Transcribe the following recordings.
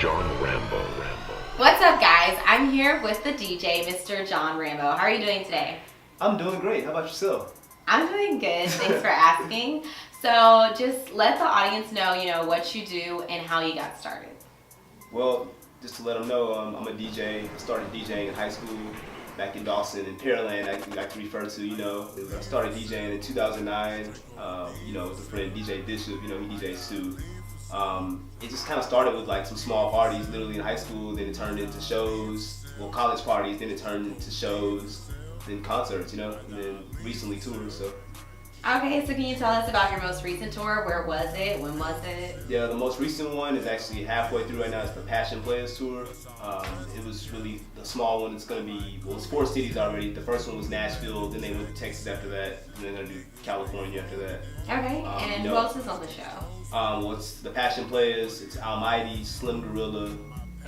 Jon Rambo. What's up, guys? I'm here with the DJ, Mr. Jon Rambo. How are you doing today? I'm doing great. How about yourself? I'm doing good. Thanks for asking. So just let the audience know, what you do and how you got started. Well, just to let them know, I'm a DJ. I started DJing in high school back in Dawson and Pearland, I like to refer to, I started DJing in 2009, with a friend, DJ Bishop, he DJs too. It just kind of started with like some small parties literally in high school, then it turned into shows, college parties, then it turned into shows, then concerts, and then recently tours, so. Okay, so can you tell us about your most recent tour? Where was it? When was it? Yeah, the most recent one is actually halfway through right now. It's the Passion Players Tour. It was really the small one. It's going to be, it's 4 cities already. The first one was Nashville, then they went to Texas after that, and they're going to do California after that. Okay, and who else is on the show? It's the Passion Players, it's Almighty, Slim Gorilla,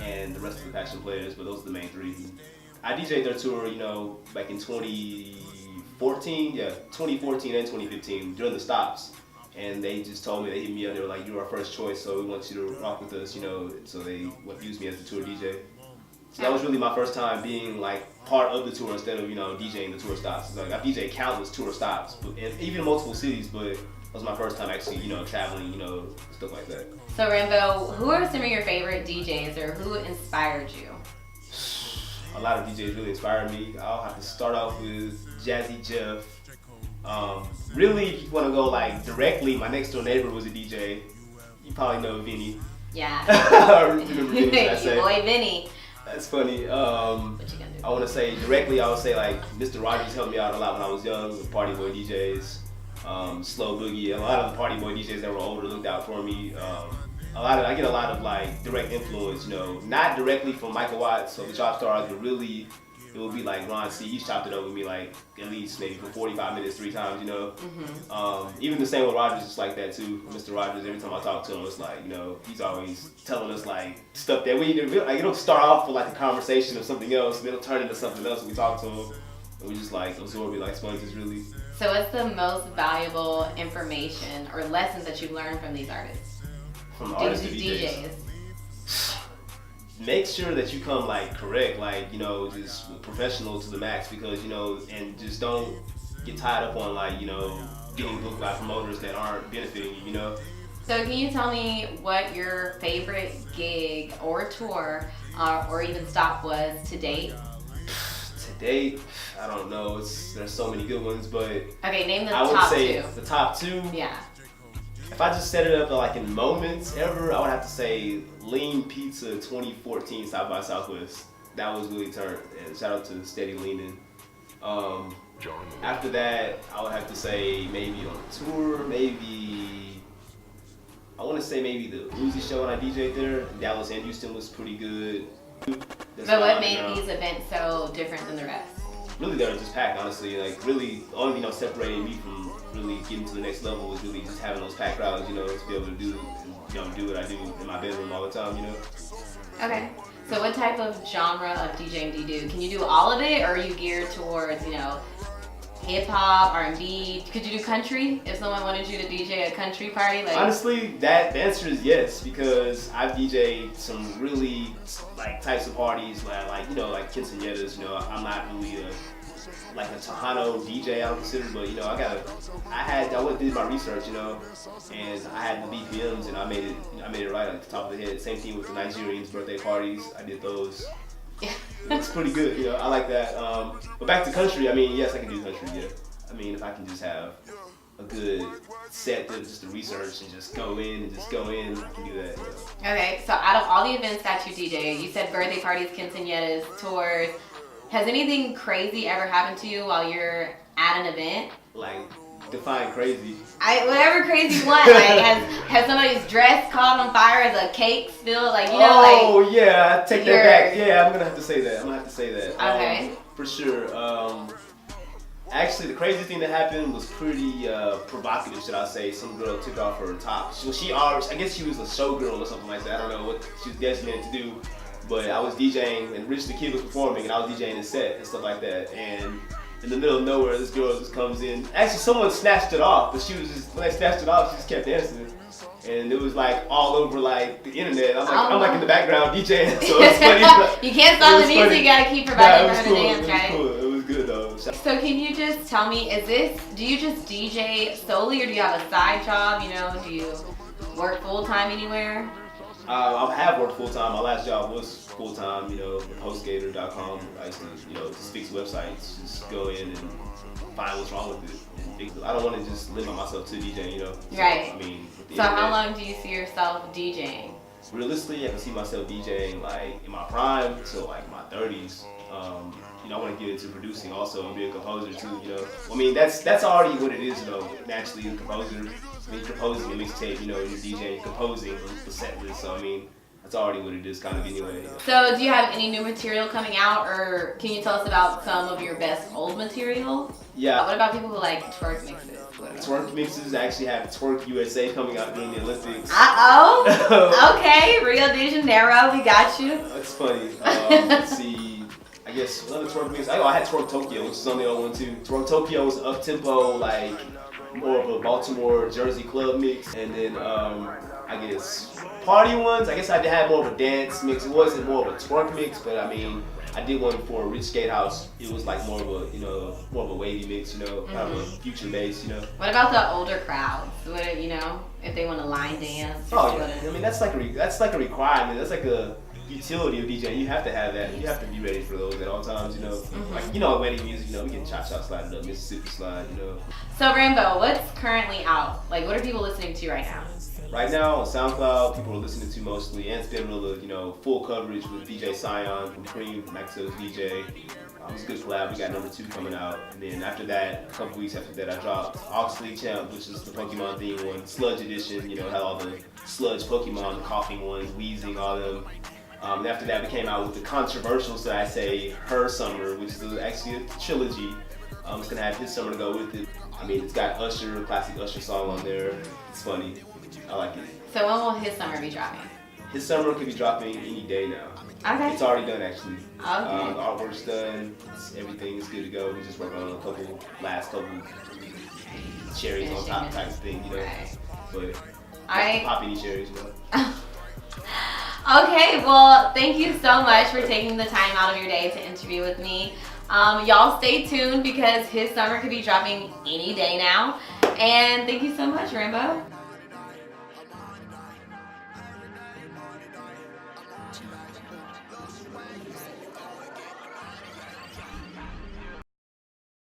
and the rest of the Passion Players, but those are the main 3. I DJ'd their tour, back in 2014 and 2015 during the stops, and they just told me, they hit me up, they were like, you're our first choice, so we want you to rock with us, so they used me as the tour DJ. So that was really my first time being like part of the tour instead of DJing the tour stops. It's like I've DJed countless tour stops, and even in multiple cities, but it was my first time actually traveling, stuff like that. So Rambo, who are some of your favorite DJs, or who inspired you? A lot of DJs really inspired me. I'll have to start off with Jazzy Jeff. Really, if you want to go like directly, my next door neighbor was a DJ. You probably know Vinny. Yeah. I remember Vinny, should I say. Your boy Vinny. That's funny. What you gonna do? I want to say directly, I would say like Mr. Rogers helped me out a lot when I was young with Party Boy DJs. Slow Boogie, a lot of the Party Boy DJs that were older looked out for me. I get a lot of like direct influence, not directly from Michael Watts, so the Chop Stars, but really it would be like Ron C. He's chopped it up with me like at least maybe for 45 minutes 3 times, Even the same with Rogers, it's like that too. Mr. Rogers, every time I talk to him, it's like, he's always telling us like stuff that it'll start off with like a conversation or something else, and it'll turn into something else when we talk to him. And we just like absorb it like sponges, really. So what's the most valuable information or lessons that you learned from these artists? From artists to DJs. Make sure that you come like correct, like, just professional to the max, because, and just don't get tied up on like, getting booked by promoters that aren't benefiting you, So can you tell me what your favorite gig or tour or even stop was to date? To date, I don't know. There's so many good ones, but okay, name the I would top say 2. The top 2. Yeah. If I just set it up like in moments ever, I would have to say Lean Pizza 2014 South by Southwest. That was really turned. And shout out to Steady Leaning. After that, I would have to say maybe on a tour, I want to say maybe the Uzi show when I DJ'd there. Dallas and Houston was pretty good. But what made these events so different than the rest? Really, they were just packed, honestly. Like, really, the only thing separating me from really getting to the next level was really just having those packed crowds, to be able to do what I do in my bedroom all the time, Okay. So what type of genre of DJing do you do? Can you do all of it, or are you geared towards, hip hop, R&B? Could you do country if someone wanted you to DJ a country party? Honestly, the answer is yes, because I've DJ'd some really like types of parties like quinceañeras. I'm not really a Tejano DJ, I don't consider, but I did my research, and I had the BPMs, and I made it right at the top of the head. Same thing with the Nigerians' birthday parties. I did those. It's pretty good, I like that. But back to country, yes, I can do country, yeah. If I can just have a good set to just to research and just go in, I can do that. Yeah. Okay, so out of all the events that you DJ, you said birthday parties, quinceañeras, tours. Has anything crazy ever happened to you while you're at an event? Like, define crazy. Whatever crazy you want. Like, has somebody's dress caught on fire as a cake spilled? Oh, yeah, I take that back. Yeah, I'm gonna have to say that. Okay. For sure. Actually, the crazy thing that happened was pretty provocative, should I say. Some girl took off her top. I guess she was a showgirl or something like that. I don't know what she was designated to do. But I was DJing, and Rich the Kid was performing, and I was DJing his set and stuff like that. And in the middle of nowhere, this girl just comes in. Actually, someone snatched it off, but she was just, when they snatched it off, she just kept dancing. And it was like all over like the internet. I'm like in the background DJing, so it's funny. You can't stop the music, you gotta keep providing for her to dance, right? It was cool. It was good though. So can you just tell me, do you just DJ solely, or do you have a side job? You know, do you work full time anywhere? I have worked full time. My last job was full time. You know, with HostGator.com. I used to, you know, just fix websites, just go in and find what's wrong with it. I don't want to just limit myself to DJing, you know. So, right. I mean, so how long do you see yourself DJing? Realistically, I can see myself DJing like in my prime, so like my 30s. You know, I want to get into producing also and be a composer too. You know, I mean that's already what it is. You know, naturally a composer. When you're composing a mixtape, you know, you're DJing, composing the set list. So I mean, that's already what it is, kind of anyway. You know? So do you have any new material coming out, or can you tell us about some of your best old material? Yeah. What about people who like twerk mixes? Twerk mixes. I actually have Twerk USA coming out during the Olympics. Okay, Rio de Janeiro, we got you. That's funny. Let's see. I guess another twerk mix. I had Twerk Tokyo, which is on the other one too. Twerk Tokyo was up tempo, like more of a Baltimore Jersey club mix, and then I guess party ones. I guess I had more of a dance mix. It wasn't more of a twerk mix, but I mean, I did one for Rich Skate House. It was like more of a, you know, more of a wavy mix, you know, kind of a future bass, you know. What about the older crowds? What, you know, if they want to line dance? Oh yeah, I mean that's like a requirement. That's like a utility of DJing. You have to have that. You have to be ready for those at all times, you know. Like, you know, wedding music, you know, we get cha-cha slided up, Mississippi slide, you know. So Rambo, what's currently out? Like, what are people listening to right now? Right now on SoundCloud, people are listening to mostly, and it's been a you know, full coverage with DJ Scion from Cream, Maxo's DJ. It's a good collab. We got number 2 coming out, and then after that, a couple weeks after that, I dropped Oxley Champ, which is the Pokemon theme one, Sludge Edition. You know, had all the Sludge Pokemon, the coughing ones, wheezing, all them. And after that, we came out with the controversial, so I say, Her Summer, which is actually a trilogy. It's gonna have his summer to go with it. I mean, it's got Usher, a classic Usher song on there. It's funny. I like it. So when will his summer be dropping? His summer could be dropping any day now. Okay. It's already done actually. Okay. The artwork's done. Everything is good to go. We just working on a last couple cherries on top type of thing, you know. Right. But Alright. pop any cherries, you know. Okay, well, thank you so much for taking the time out of your day to interview with me. Y'all stay tuned because his summer could be dropping any day now. And thank you so much, Rambo.